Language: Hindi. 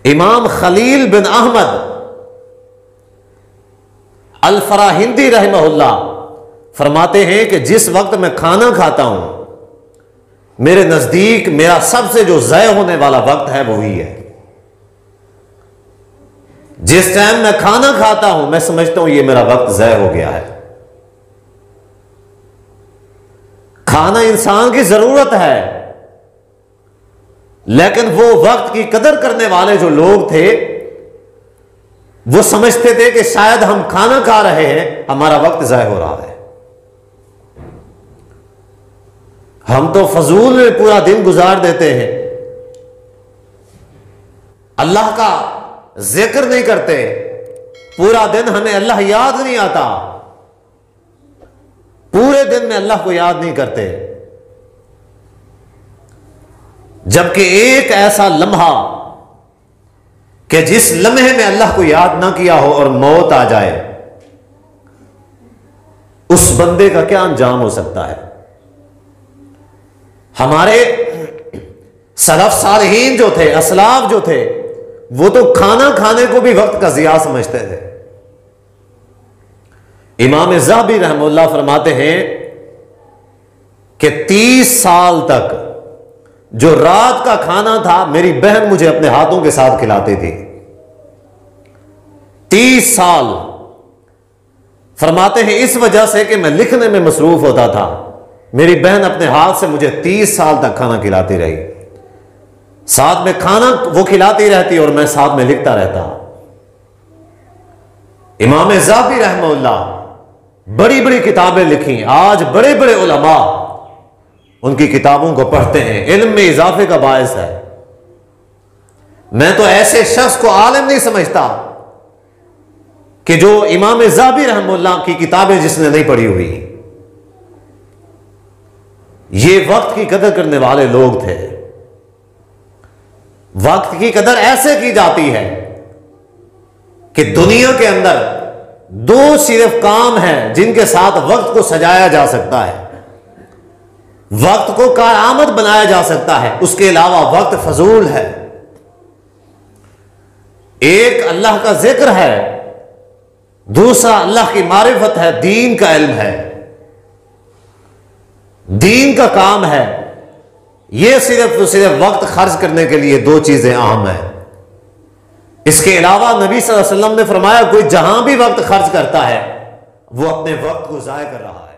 इमाम खलील बिन अहमद अल फराहिंदी रहमहुल्लाह फरमाते हैं कि जिस वक्त मैं खाना खाता हूं, मेरे नजदीक मेरा सबसे जो ज़ाय होने वाला वक्त है वो ही है। जिस टाइम मैं खाना खाता हूं, मैं समझता हूं ये मेरा वक्त ज़ाय हो गया है। खाना इंसान की जरूरत है, लेकिन वो वक्त की कदर करने वाले जो लोग थे वो समझते थे कि शायद हम खाना खा रहे हैं, हमारा वक्त ज़ाय हो रहा है। हम तो फजूल में पूरा दिन गुजार देते हैं, अल्लाह का जिक्र नहीं करते, पूरा दिन हमें अल्लाह याद नहीं आता, पूरे दिन में अल्लाह को याद नहीं करते। जबकि एक ऐसा लम्हा कि जिस लम्हे में अल्लाह को याद ना किया हो और मौत आ जाए, उस बंदे का क्या अंजाम हो सकता है। हमारे सलफ सालिहीन जो थे, असलाफ जो थे, वो तो खाना खाने को भी वक्त का ज़िया समझते थे। इमाम ज़हबी रहमतुल्लाह फरमाते हैं कि 30 साल तक जो रात का खाना था, मेरी बहन मुझे अपने हाथों के साथ खिलाती थी। 30 साल फरमाते हैं इस वजह से कि मैं लिखने में मसरूफ होता था, मेरी बहन अपने हाथ से मुझे 30 साल तक खाना खिलाती रही, साथ में खाना वो खिलाती रहती और मैं साथ में लिखता रहता। इमाम ज़हबी रहमतुल्लाह बड़ी बड़ी किताबें लिखी, आज बड़े बड़े उलमा उनकी किताबों को पढ़ते हैं, इल्म में इजाफे का बायस है। मैं तो ऐसे शख्स को आलिम नहीं समझता कि जो इमाम ज़हबी रहमतुल्लाह की किताबें जिसने नहीं पढ़ी हुई। ये वक्त की कदर करने वाले लोग थे। वक्त की कदर ऐसे की जाती है कि दुनिया के अंदर दो सिर्फ काम हैं जिनके साथ वक्त को सजाया जा सकता है, वक्त को कारआमद बनाया जा सकता है, उसके अलावा वक्त फजूल है। एक अल्लाह का जिक्र है, दूसरा अल्लाह की मारिफत है, दीन का इल्म है, दीन का काम है। यह सिर्फ तो सिर्फ वक्त खर्च करने के लिए दो चीजें अहम हैं। इसके अलावा नबी सल्लल्लाहु अलैहि वसल्लम ने फरमाया कोई जहां भी वक्त खर्च करता है वो अपने वक्त को ज़ाय कर रहा है।